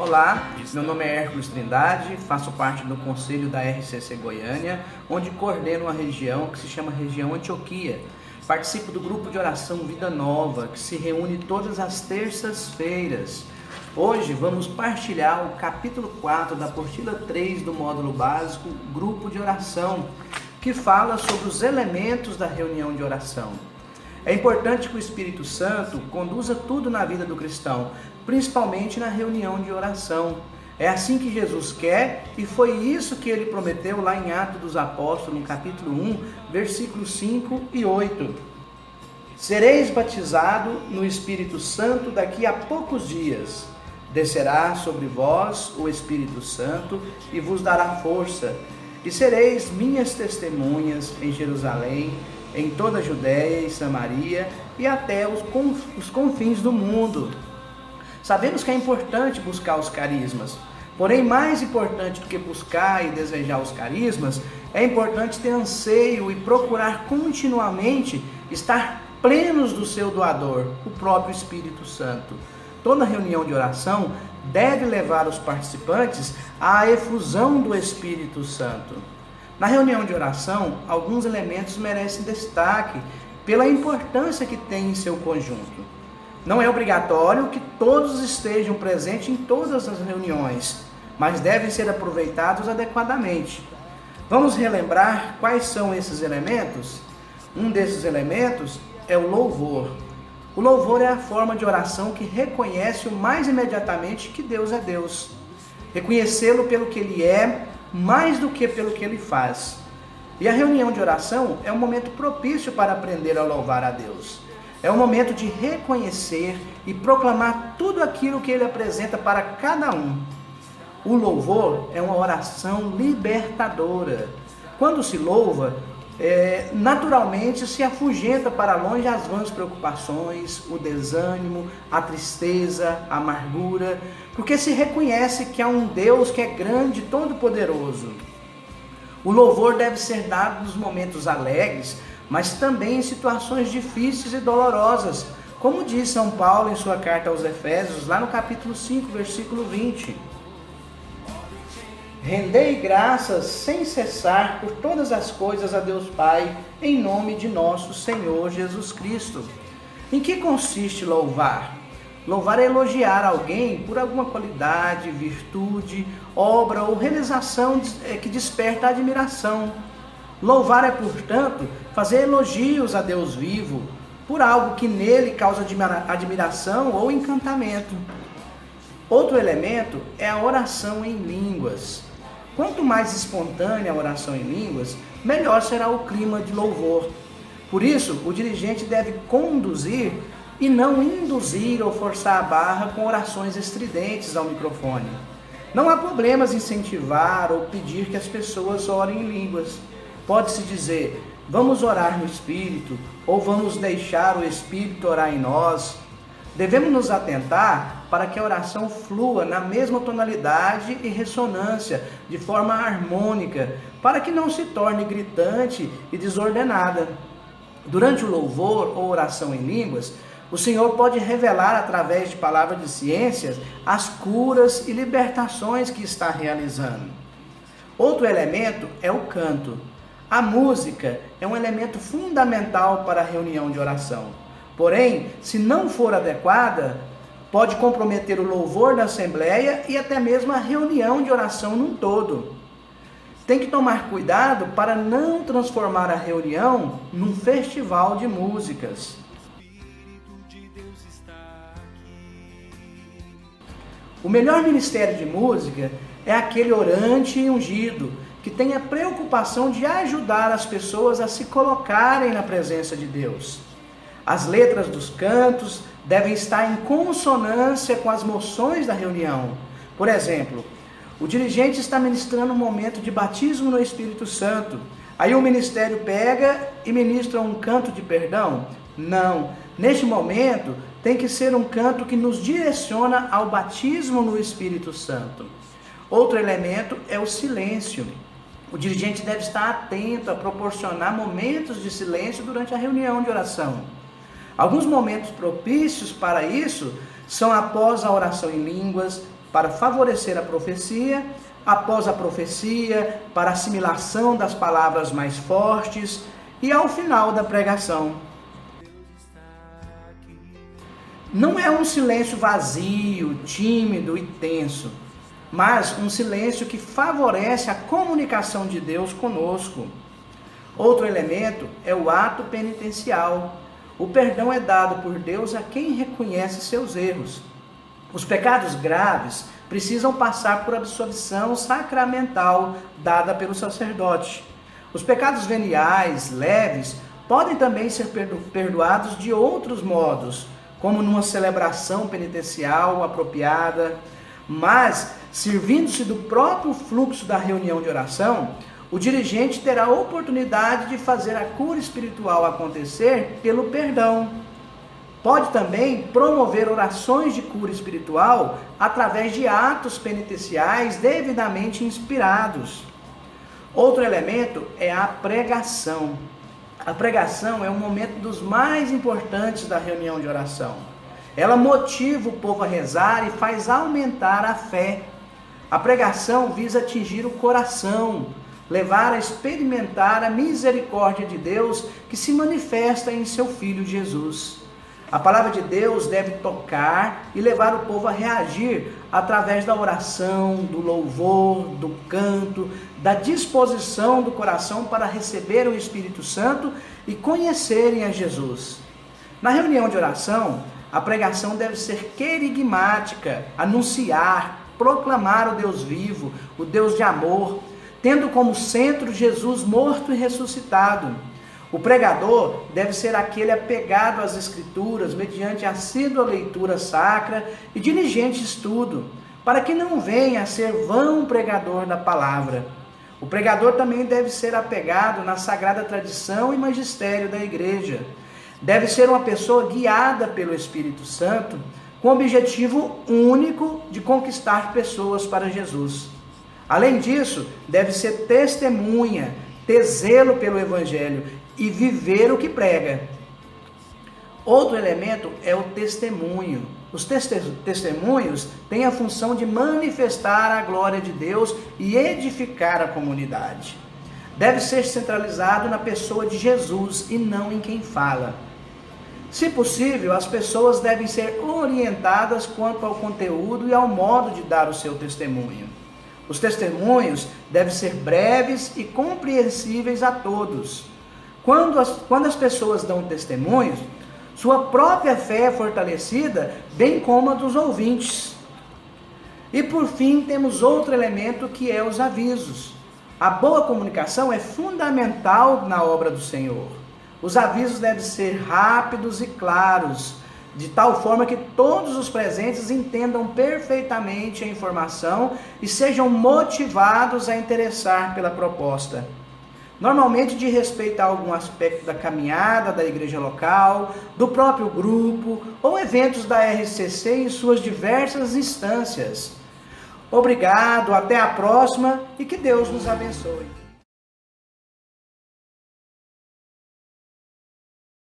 Olá, meu nome é Hércules Trindade, faço parte do Conselho da RCC Goiânia, onde coordeno uma região que se chama Região Antioquia. Participo do grupo de oração Vida Nova, que se reúne todas as terças-feiras. Hoje vamos partilhar o capítulo 4 da apostila 3 do módulo básico Grupo de Oração, que fala sobre os elementos da reunião de oração. É importante que o Espírito Santo conduza tudo na vida do cristão, principalmente na reunião de oração. É assim que Jesus quer e foi isso que ele prometeu lá em Atos dos Apóstolos, no capítulo 1, versículos 5 e 8. Sereis batizados no Espírito Santo daqui a poucos dias. Descerá sobre vós o Espírito Santo e vos dará força. E sereis minhas testemunhas em Jerusalém, em toda a Judéia e Samaria e até os confins do mundo. Sabemos que é importante buscar os carismas, porém mais importante do que buscar e desejar os carismas, é importante ter anseio e procurar continuamente estar plenos do seu doador, o próprio Espírito Santo. Toda reunião de oração deve levar os participantes à efusão do Espírito Santo. Na reunião de oração, alguns elementos merecem destaque pela importância que tem em seu conjunto. Não é obrigatório que todos estejam presentes em todas as reuniões, mas devem ser aproveitados adequadamente. Vamos relembrar quais são esses elementos? Um desses elementos é o louvor. O louvor é a forma de oração que reconhece o mais imediatamente que Deus é Deus. Reconhecê-lo pelo que Ele é, mais do que pelo que Ele faz. E a reunião de oração é um momento propício para aprender a louvar a Deus. É um momento de reconhecer e proclamar tudo aquilo que Ele apresenta para cada um. O louvor é uma oração libertadora. Quando se louva, naturalmente se afugenta para longe as vãs preocupações, o desânimo, a tristeza, a amargura, porque se reconhece que há um Deus que é grande e todo-poderoso. O louvor deve ser dado nos momentos alegres, mas também em situações difíceis e dolorosas, como diz São Paulo em sua carta aos Efésios, lá no capítulo 5, versículo 20. Rendei graças sem cessar por todas as coisas a Deus Pai, em nome de nosso Senhor Jesus Cristo. Em que consiste louvar? Louvar é elogiar alguém por alguma qualidade, virtude, obra ou realização que desperta admiração. Louvar é, portanto, fazer elogios a Deus vivo por algo que nele causa admiração ou encantamento. Outro elemento é a oração em línguas. Quanto mais espontânea a oração em línguas, melhor será o clima de louvor. Por isso, o dirigente deve conduzir e não induzir ou forçar a barra com orações estridentes ao microfone. Não há problemas em incentivar ou pedir que as pessoas orem em línguas. Pode-se dizer, vamos orar no Espírito, ou vamos deixar o Espírito orar em nós. Devemos nos atentar para que a oração flua na mesma tonalidade e ressonância, de forma harmônica, para que não se torne gritante e desordenada. Durante o louvor ou oração em línguas, o Senhor pode revelar através de palavras de ciências as curas e libertações que está realizando. Outro elemento é o canto. A música é um elemento fundamental para a reunião de oração. Porém, se não for adequada, pode comprometer o louvor da assembleia e até mesmo a reunião de oração num todo. Tem que tomar cuidado para não transformar a reunião num festival de músicas. O melhor ministério de música é aquele orante e ungido, que tem a preocupação de ajudar as pessoas a se colocarem na presença de Deus. As letras dos cantos devem estar em consonância com as moções da reunião. Por exemplo, o dirigente está ministrando um momento de batismo no Espírito Santo. Aí o ministério pega e ministra um canto de perdão? Não. Neste momento, tem que ser um canto que nos direciona ao batismo no Espírito Santo. Outro elemento é o silêncio. O dirigente deve estar atento a proporcionar momentos de silêncio durante a reunião de oração. Alguns momentos propícios para isso são após a oração em línguas, para favorecer a profecia, após a profecia, para assimilação das palavras mais fortes e ao final da pregação. Não é um silêncio vazio, tímido e tenso, mas um silêncio que favorece a comunicação de Deus conosco. Outro elemento é o ato penitencial. O perdão é dado por Deus a quem reconhece seus erros. Os pecados graves precisam passar por absolvição sacramental dada pelo sacerdote. Os pecados veniais, leves, podem também ser perdoados de outros modos, como numa celebração penitencial apropriada, mas, servindo-se do próprio fluxo da reunião de oração, o dirigente terá a oportunidade de fazer a cura espiritual acontecer pelo perdão. Pode também promover orações de cura espiritual através de atos penitenciais devidamente inspirados. Outro elemento é a pregação. A pregação é um momento dos mais importantes da reunião de oração. Ela motiva o povo a rezar e faz aumentar a fé. A pregação visa atingir o coração, levar a experimentar a misericórdia de Deus que se manifesta em seu Filho Jesus. A palavra de Deus deve tocar e levar o povo a reagir através da oração, do louvor, do canto, da disposição do coração para receber o Espírito Santo e conhecerem a Jesus. Na reunião de oração, a pregação deve ser querigmática, anunciar, proclamar o Deus vivo, o Deus de amor, tendo como centro Jesus morto e ressuscitado. O pregador deve ser aquele apegado às Escrituras, mediante assídua leitura sacra e diligente estudo, para que não venha a ser vão pregador da palavra. O pregador também deve ser apegado na sagrada tradição e magistério da igreja. Deve ser uma pessoa guiada pelo Espírito Santo, com o objetivo único de conquistar pessoas para Jesus. Além disso, deve ser testemunha, ter zelo pelo Evangelho e viver o que prega. Outro elemento é o testemunho. Os testemunhos têm a função de manifestar a glória de Deus e edificar a comunidade. Deve ser centralizado na pessoa de Jesus e não em quem fala. Se possível, as pessoas devem ser orientadas quanto ao conteúdo e ao modo de dar o seu testemunho. Os testemunhos devem ser breves e compreensíveis a todos. Quando as pessoas dão testemunhos, sua própria fé é fortalecida, bem como a dos ouvintes. E por fim, temos outro elemento que é os avisos. A boa comunicação é fundamental na obra do Senhor. Os avisos devem ser rápidos e claros, de tal forma que todos os presentes entendam perfeitamente a informação e sejam motivados a interessar pela proposta. Normalmente de respeito a algum aspecto da caminhada da igreja local, do próprio grupo ou eventos da RCC em suas diversas instâncias. Obrigado, até a próxima e que Deus nos abençoe.